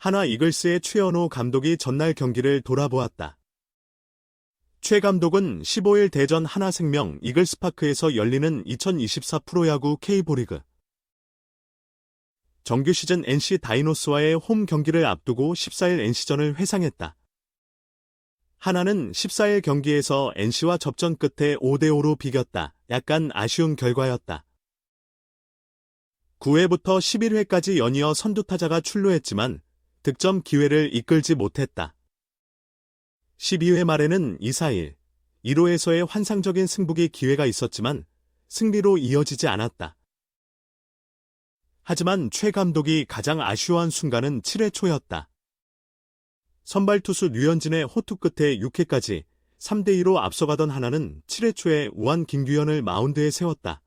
하나 이글스의 최연호 감독이 전날 경기를 돌아보았다. 최 감독은 15일 대전 하나생명 이글스파크에서 열리는 2024 프로야구 K보리그 정규 시즌 NC 다이노스와의 홈 경기를 앞두고 14일 NC전을 회상했다. 하나는 14일 경기에서 NC와 접전 끝에 5대5로 비겼다. 약간 아쉬운 결과였다. 9회부터 11회까지 연이어 선두타자가 출루했지만 득점 기회를 이끌지 못했다. 12회 말에는 2-4-1, 1호에서의 환상적인 승부기 기회가 있었지만 승리로 이어지지 않았다. 하지만 최 감독이 가장 아쉬워한 순간은 7회 초였다. 선발 투수 류현진의 호투 끝에 6회까지 3대2로 앞서가던 하나는 7회 초에 우한 김규현을 마운드에 세웠다.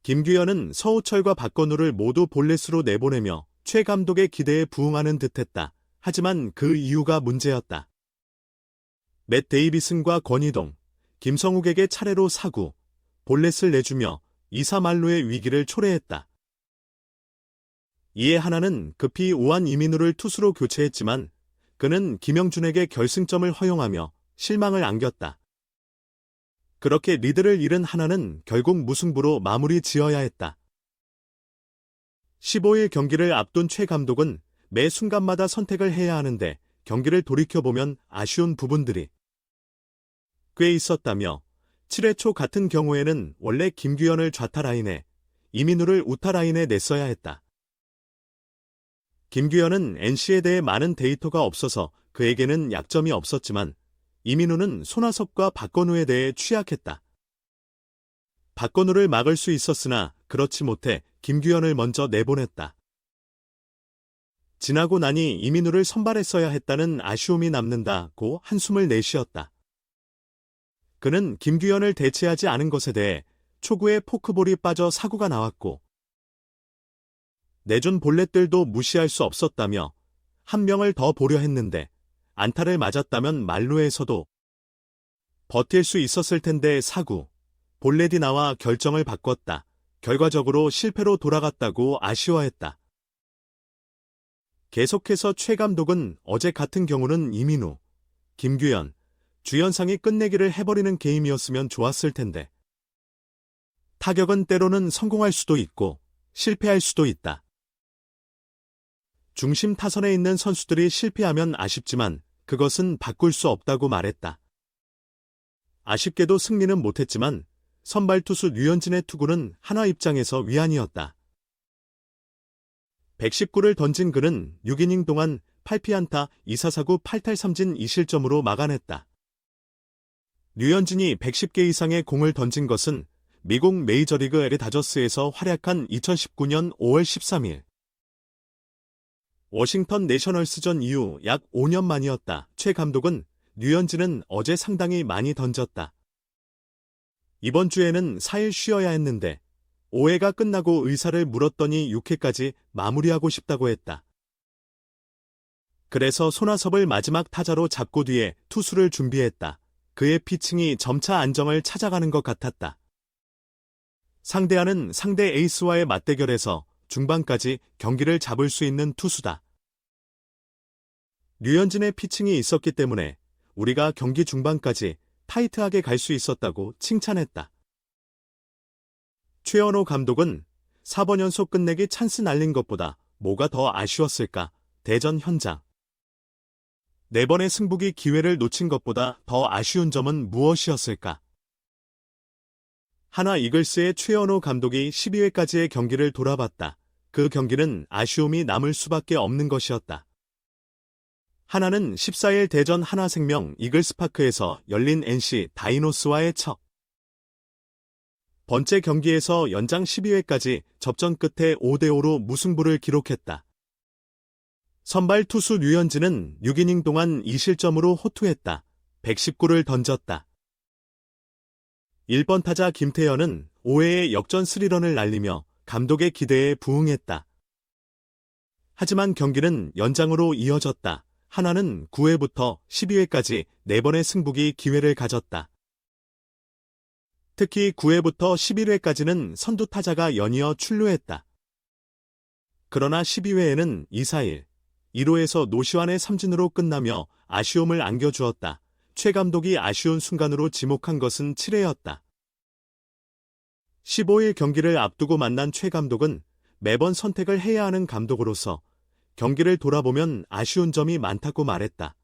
김규현은 서우철과 박건우를 모두 볼넷으로 내보내며 최 감독의 기대에 부응하는 듯했다. 하지만 그 이유가 문제였다. 맷 데이비슨과 권희동, 김성욱에게 차례로 사구, 볼넷을 내주며 2-3만루의 위기를 초래했다. 이에 하나는 급히 우한 이민우를 투수로 교체했지만 그는 김영준에게 결승점을 허용하며 실망을 안겼다. 그렇게 리드를 잃은 하나는 결국 무승부로 마무리 지어야 했다. 15일 경기를 앞둔 최 감독은 매 순간마다 선택을 해야 하는데 경기를 돌이켜보면 아쉬운 부분들이 꽤 있었다며 7회 초 같은 경우에는 원래 김규현을 좌타 라인에 이민우를 우타 라인에 냈어야 했다. 김규현은 NC에 대해 많은 데이터가 없어서 그에게는 약점이 없었지만 이민우는 손아섭과 박건우에 대해 취약했다. 박건우를 막을 수 있었으나 그렇지 못해 김규현을 먼저 내보냈다. 지나고 나니 이민우를 선발했어야 했다는 아쉬움이 남는다고 한숨을 내쉬었다. 그는 김규현을 대체하지 않은 것에 대해 초구에 포크볼이 빠져 사구가 나왔고 내준 볼넷들도 무시할 수 없었다며 한 명을 더 보려 했는데 안타를 맞았다면 만루에서도 버틸 수 있었을 텐데 사구, 볼넷이 나와 결정을 바꿨다. 결과적으로 실패로 돌아갔다고 아쉬워했다. 계속해서 최 감독은 어제 같은 경우는 이민우, 김규현, 주연상이 끝내기를 해버리는 게임이었으면 좋았을 텐데 타격은 때로는 성공할 수도 있고 실패할 수도 있다. 중심 타선에 있는 선수들이 실패하면 아쉽지만 그것은 바꿀 수 없다고 말했다. 아쉽게도 승리는 못했지만 선발 투수 류현진의 투구는 하나 입장에서 위안이었다. 119를 던진 그는 6이닝 동안 8피안타 2사사구 8탈3진 2실점으로 막아냈다. 류현진이 110개 이상의 공을 던진 것은 미국 메이저리그 LA 다저스에서 활약한 2019년 5월 13일 워싱턴 내셔널스전 이후 약 5년 만이었다. 최 감독은 류현진은 어제 상당히 많이 던졌다. 이번 주에는 4일 쉬어야 했는데 5회가 끝나고 의사를 물었더니 6회까지 마무리하고 싶다고 했다. 그래서 손아섭을 마지막 타자로 잡고 뒤에 투수를 준비했다. 그의 피칭이 점차 안정을 찾아가는 것 같았다. 상대하는 상대 에이스와의 맞대결에서 중반까지 경기를 잡을 수 있는 투수다. 류현진의 피칭이 있었기 때문에 우리가 경기 중반까지 타이트하게 갈 수 있었다고 칭찬했다. 최연호 감독은 4번 연속 끝내기 찬스 날린 것보다 뭐가 더 아쉬웠을까? 대전 현장. 4번의 승부기 기회를 놓친 것보다 더 아쉬운 점은 무엇이었을까? 하나 이글스의 최연호 감독이 12회까지의 경기를 돌아봤다. 그 경기는 아쉬움이 남을 수밖에 없는 것이었다. 하나는 14일 대전 하나생명 이글스파크에서 열린 NC 다이노스와의 첫 번째 경기에서 연장 12회까지 접전 끝에 5대5로 무승부를 기록했다. 선발 투수 류현진은 6이닝 동안 2실점으로 호투했다. 119를 던졌다. 1번 타자 김태현은 5회에 역전 3런을 날리며 감독의 기대에 부응했다. 하지만 경기는 연장으로 이어졌다. 하나는 9회부터 12회까지 4번의 승부기 기회를 가졌다. 특히 9회부터 11회까지는 선두 타자가 연이어 출루했다. 그러나 12회에는 2-4-1, 1호에서 노시환의 삼진으로 끝나며 아쉬움을 안겨주었다. 최 감독이 아쉬운 순간으로 지목한 것은 7회였다. 15일 경기를 앞두고 만난 최 감독은 매번 선택을 해야 하는 감독으로서 경기를 돌아보면 아쉬운 점이 많다고 말했다.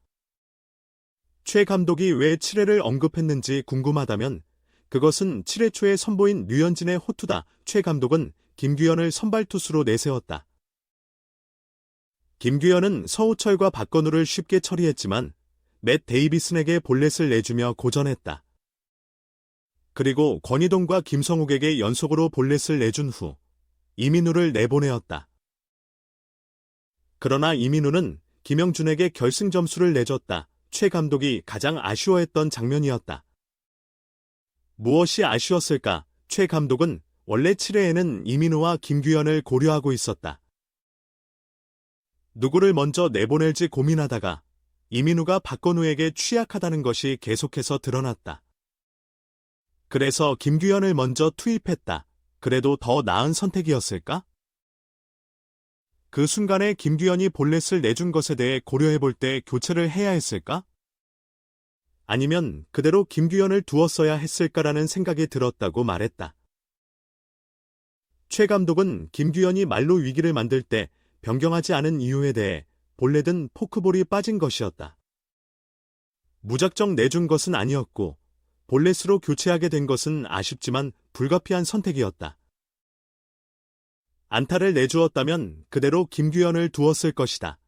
최 감독이 왜 7회를 언급했는지 궁금하다면 그것은 7회 초에 선보인 류현진의 호투다. 최 감독은 김규현을 선발 투수로 내세웠다. 김규현은 서우철과 박건우를 쉽게 처리했지만 맷 데이비슨에게 볼넷을 내주며 고전했다. 그리고 권희동과 김성욱에게 연속으로 볼넷을 내준 후 이민우를 내보내었다. 그러나 이민우는 김영준에게 결승 점수를 내줬다. 최 감독이 가장 아쉬워했던 장면이었다. 무엇이 아쉬웠을까? 최 감독은 원래 7회에는 이민우와 김규현을 고려하고 있었다. 누구를 먼저 내보낼지 고민하다가 이민우가 박건우에게 취약하다는 것이 계속해서 드러났다. 그래서 김규현을 먼저 투입했다. 그래도 더 나은 선택이었을까? 그 순간에 김규현이 볼넷을 내준 것에 대해 고려해볼 때 교체를 해야 했을까? 아니면 그대로 김규현을 두었어야 했을까라는 생각이 들었다고 말했다. 최 감독은 김규현이 말로 위기를 만들 때 변경하지 않은 이유에 대해 볼넷은 포크볼이 빠진 것이었다. 무작정 내준 것은 아니었고 볼넷으로 교체하게 된 것은 아쉽지만 불가피한 선택이었다. 안타를 내주었다면 그대로 김규현을 두었을 것이다.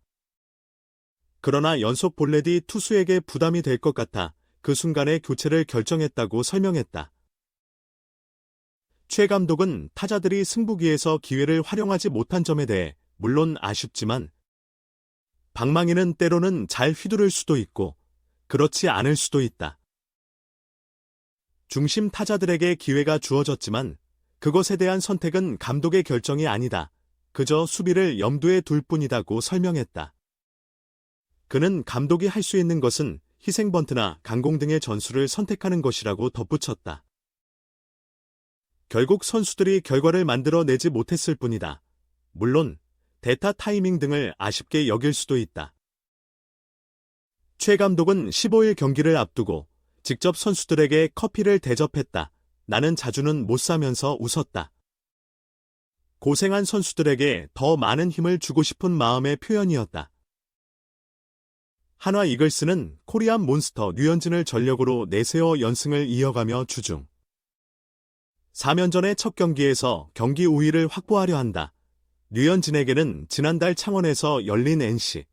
그러나 연속 볼넷이 투수에게 부담이 될 것 같아 그 순간에 교체를 결정했다고 설명했다. 최 감독은 타자들이 승부기에서 기회를 활용하지 못한 점에 대해 물론 아쉽지만 방망이는 때로는 잘 휘두를 수도 있고 그렇지 않을 수도 있다. 중심 타자들에게 기회가 주어졌지만 그것에 대한 선택은 감독의 결정이 아니다. 그저 수비를 염두에 둘 뿐이다고 설명했다. 그는 감독이 할 수 있는 것은 희생번트나 강공 등의 전술을 선택하는 것이라고 덧붙였다. 결국 선수들이 결과를 만들어내지 못했을 뿐이다. 물론 대타 타이밍 등을 아쉽게 여길 수도 있다. 최 감독은 15일 경기를 앞두고 직접 선수들에게 커피를 대접했다. 나는 자주는 못 사면서 웃었다. 고생한 선수들에게 더 많은 힘을 주고 싶은 마음의 표현이었다. 한화 이글스는 코리안 몬스터 류현진을 전력으로 내세워 연승을 이어가며 주중 4면전의 첫 경기에서 경기 우위를 확보하려 한다. 류현진에게는 지난달 창원에서 열린 NC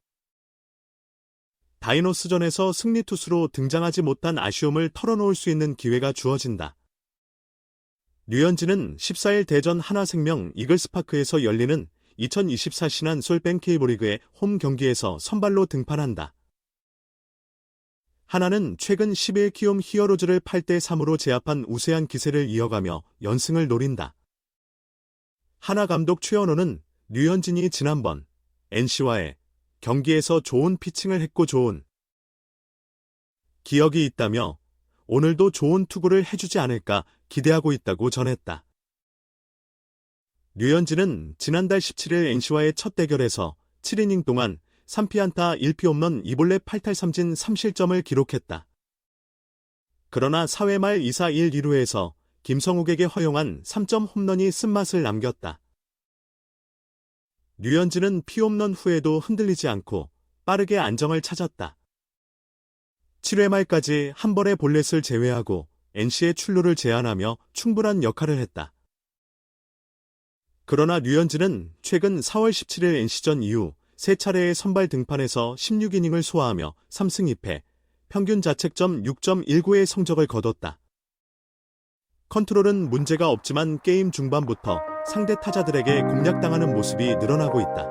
다이노스전에서 승리 투수로 등장하지 못한 아쉬움을 털어놓을 수 있는 기회가 주어진다. 류현진은 14일 대전 한화생명 이글스파크에서 열리는 2024 신한 솔뱅 K리그의 홈 경기에서 선발로 등판한다. 하나는 최근 11 키움 히어로즈를 8대3으로 제압한 우세한 기세를 이어가며 연승을 노린다. 하나 감독 최원호는 류현진이 지난번 NC와의 경기에서 좋은 피칭을 했고 좋은 기억이 있다며 오늘도 좋은 투구를 해주지 않을까 기대하고 있다고 전했다. 류현진은 지난달 17일 NC와의 첫 대결에서 7이닝 동안 3피안타 1피 홈런 2볼넷 8탈3진 3실점을 기록했다. 그러나 4회 말 2-4-1 2루에서 김성욱에게 허용한 3점 홈런이 쓴맛을 남겼다. 류현진은 피홈런 후에도 흔들리지 않고 빠르게 안정을 찾았다. 7회 말까지 한 번의 볼넷을 제외하고 NC의 출루를 제한하며 충분한 역할을 했다. 그러나 류현진은 최근 4월 17일 NC전 이후 3차례의 선발 등판에서 16이닝을 소화하며 3승 2패, 평균 자책점 6.19의 성적을 거뒀다. 컨트롤은 문제가 없지만 게임 중반부터 상대 타자들에게 공략당하는 모습이 늘어나고 있다.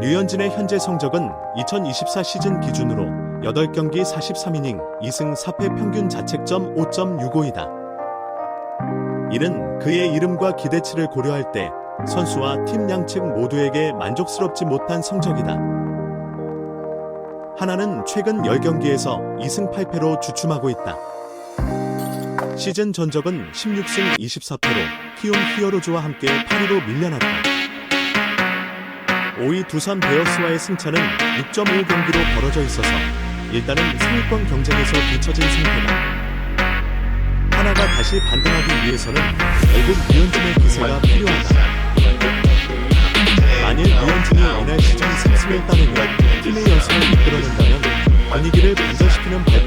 류현진의 현재 성적은 2024 시즌 기준으로 8경기 43이닝 2승 4패 평균 자책점 5.65이다. 이는 그의 이름과 기대치를 고려할 때 선수와 팀 양측 모두에게 만족스럽지 못한 성적이다. 하나는 최근 10경기에서 2승 8패로 주춤하고 있다. 시즌 전적은 16승 24패로 키움 히어로즈와 함께 8위로 밀려났다. 5위 두산 베어스와의 승차는 6.5경기로 벌어져 있어서 일단은 상위권 경쟁에서 뒤처진 상태다. 하나가 다시 반등하기 위해서는 결국 류현진의 기세가 필요하다. 만일 류현진이 이날 시즌 3승을 따내며 팀의 연승을 이끌어낸다면 분위기를 반전시키는 발표